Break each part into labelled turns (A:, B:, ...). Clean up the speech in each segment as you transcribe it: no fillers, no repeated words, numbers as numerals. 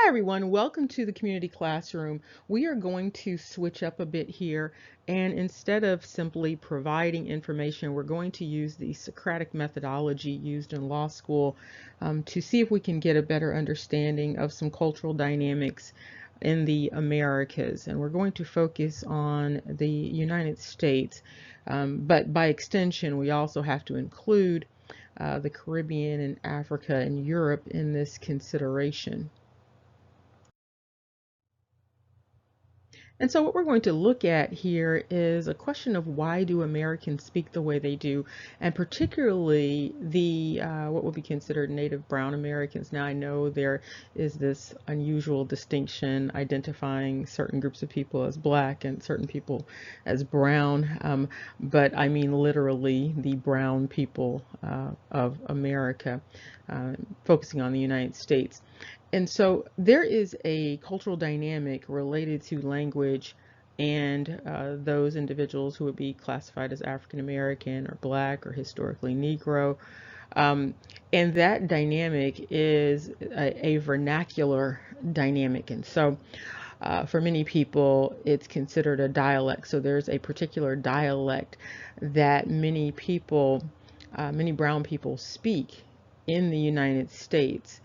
A: Hi everyone, welcome to the community classroom. We are going to switch up a bit here, and instead of simply providing information, we're going to use the Socratic methodology used in law school to see if we can get a better understanding of some cultural dynamics in the Americas. And we're going to focus on the United States, but by extension, we also have to include the Caribbean and Africa and Europe in this consideration. And so what we're going to look at here is a question of why do Americans speak the way they do, and particularly the what would be considered native brown Americans. Now I know there is this unusual distinction identifying certain groups of people as black and certain people as brown, but I mean literally the brown people of America, focusing on the United States. And so there is a cultural dynamic related to language and those individuals who would be classified as African American or Black or historically Negro. Um, and that dynamic is a vernacular dynamic. And so for many people, it's considered a dialect. So there's a particular dialect that many people, many brown people speak in the United States.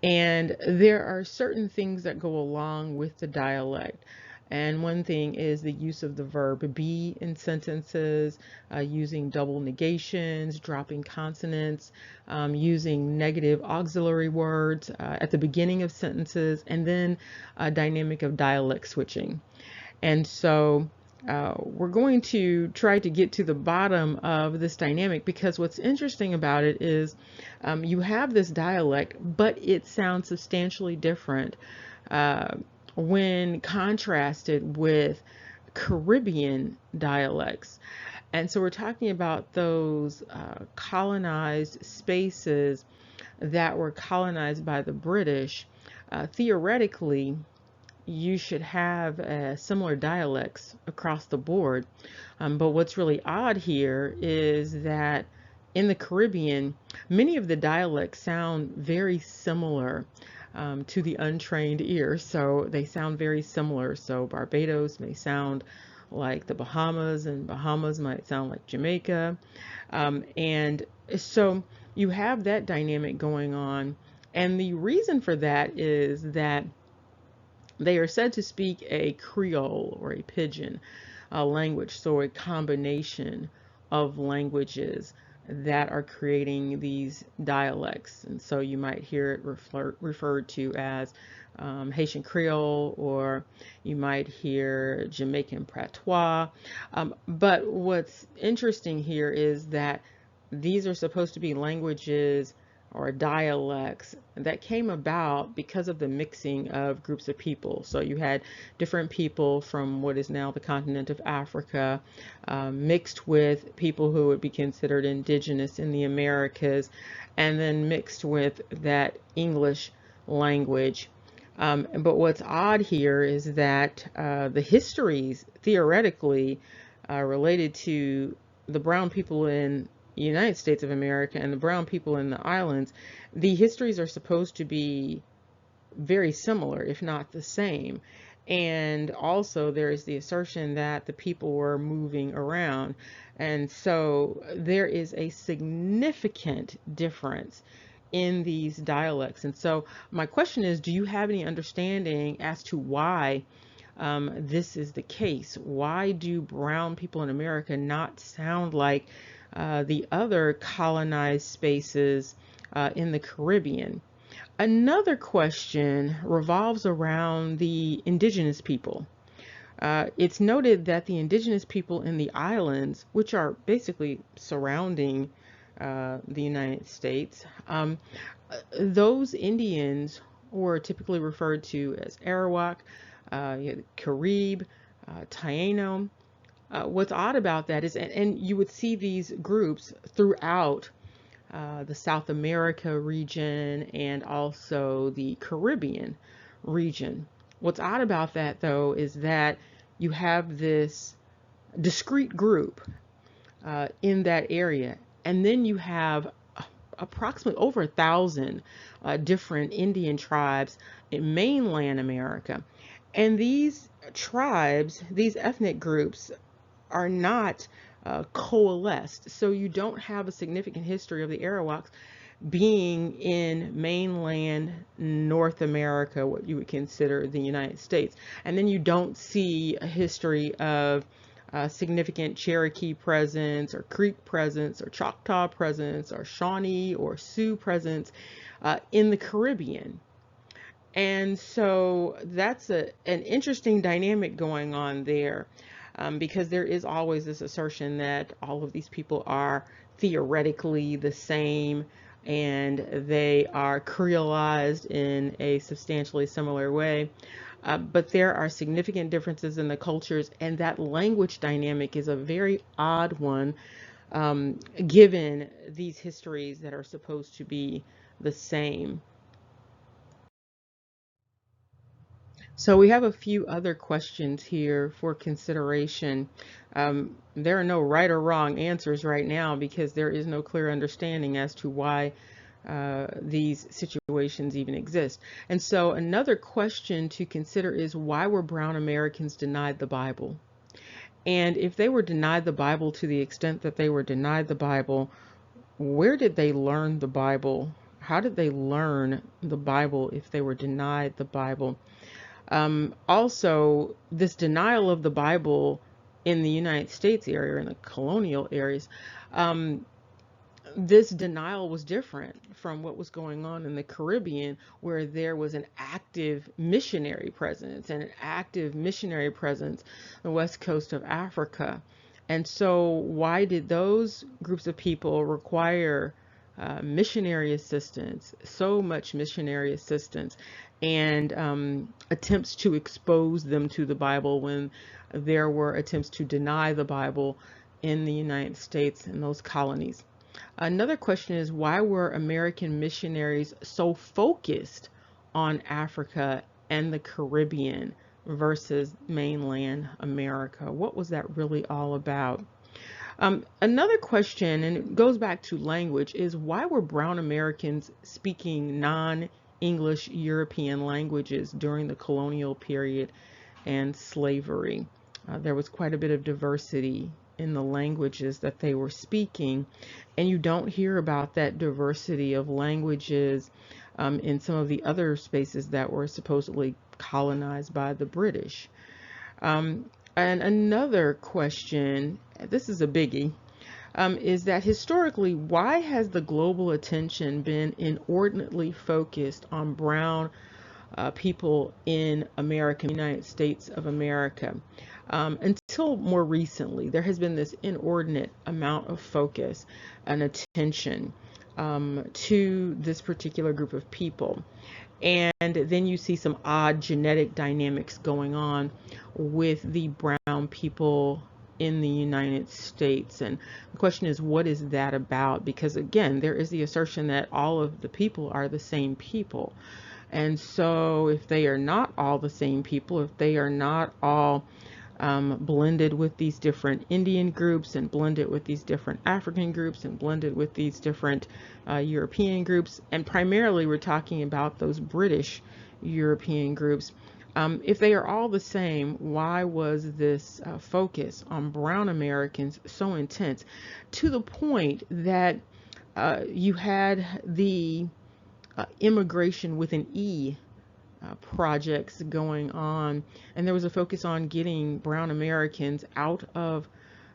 A: And there are certain things that go along with the dialect. And one thing is the use of the verb be in sentences, using double negations, dropping consonants, using negative auxiliary words at the beginning of sentences, and then a dynamic of dialect switching. And so we're going to try to get to the bottom of this dynamic, because what's interesting about it is you have this dialect, but it sounds substantially different when contrasted with Caribbean dialects. And so we're talking about those colonized spaces that were colonized by the British. Theoretically, you should have similar dialects across the board. But what's really odd here is that in the Caribbean, many of the dialects sound very similar to the untrained ear. So they sound very similar. So Barbados may sound like the Bahamas, and Bahamas might sound like Jamaica. And so you have that dynamic going on. And the reason for that is that they are said to speak a Creole or a pidgin language, so a combination of languages that are creating these dialects. And so you might hear it referred to as Haitian Creole, or you might hear Jamaican Patois. But what's interesting here is that these are supposed to be languages or dialects that came about because of the mixing of groups of people. So you had different people from what is now the continent of Africa mixed with people who would be considered indigenous in the Americas, and then mixed with that English language. But what's odd here is that the histories theoretically related to the brown people in United States of America and the brown people in the islands, the histories are supposed to be very similar, if not the same. And also there is the assertion that the people were moving around. And so there is a significant difference in these dialects. And so my question is, do you have any understanding as to why this is the case? Why do brown people in America not sound like the other colonized spaces in the Caribbean? Another question revolves around the indigenous people. It's noted that the indigenous people in the islands, which are basically surrounding the United States, those Indians were typically referred to as Arawak, Carib, Taino. What's odd about that is, and you would see these groups throughout the South America region and also the Caribbean region. What's odd about that, though, is that you have this discrete group in that area, and then you have approximately over 1,000 different Indian tribes in mainland America. And these tribes, these ethnic groups, are not coalesced. So you don't have a significant history of the Arawaks being in mainland North America, what you would consider the United States. And then you don't see a history of significant Cherokee presence or Creek presence or Choctaw presence or Shawnee or Sioux presence in the Caribbean. And so that's an interesting dynamic going on there, because there is always this assertion that all of these people are theoretically the same and they are creolized in a substantially similar way. But there are significant differences in the cultures, and that language dynamic is a very odd one, given these histories that are supposed to be the same. So we have a few other questions here for consideration. There are no right or wrong answers right now because there is no clear understanding as to why these situations even exist. And so another question to consider is, why were brown Americans denied the Bible? And if they were denied the Bible to the extent that they were denied the Bible, where did they learn the Bible? How did they learn the Bible if they were denied the Bible? Also, this denial of the Bible in the United States area, in the colonial areas, this denial was different from what was going on in the Caribbean, where there was an active missionary presence and an active missionary presence on the west coast of Africa. And so why did those groups of people require missionary assistance, so much missionary assistance, and attempts to expose them to the Bible when there were attempts to deny the Bible in the United States and those colonies? Another question is, why were American missionaries so focused on Africa and the Caribbean versus mainland America? What was that really all about? Another question, and it goes back to language, is why were brown Americans speaking non-English European languages during the colonial period and slavery? There was quite a bit of diversity in the languages that they were speaking, and you don't hear about that diversity of languages in some of the other spaces that were supposedly colonized by the British. And another question, this is a biggie, is that historically, why has the global attention been inordinately focused on brown people in America, United States of America? Until more recently, there has been this inordinate amount of focus and attention to this particular group of people. And then you see some odd genetic dynamics going on with the brown people in the United States. And the question is, what is that about? Because again, there is the assertion that all of the people are the same people. And so if they are not all the same people, if they are not all blended with these different Indian groups and blended with these different African groups and blended with these different European groups, and primarily we're talking about those British European groups. If they are all the same, why was this focus on brown Americans so intense, to the point that you had the immigration with an E projects going on, and there was a focus on getting brown Americans out of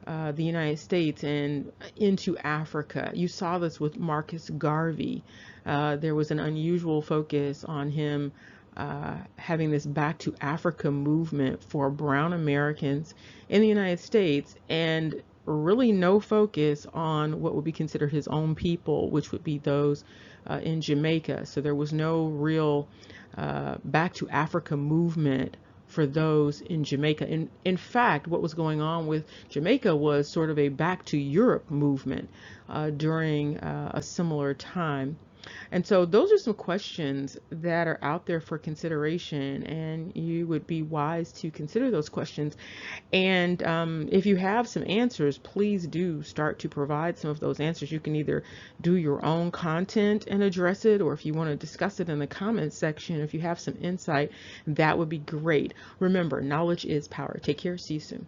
A: the United States and into Africa. You saw this with Marcus Garvey. There was an unusual focus on him having this back to Africa movement for brown Americans in the United States, and really no focus on what would be considered his own people, which would be those in Jamaica. So there was no real back to Africa movement for those in Jamaica. In fact, what was going on with Jamaica was sort of a back to Europe movement during a similar time. And so those are some questions that are out there for consideration, and you would be wise to consider those questions. And if you have some answers, please do start to provide some of those answers. You can either do your own content and address it, or if you want to discuss it in the comments section, if you have some insight, that would be great. Remember, knowledge is power. Take care. See you soon.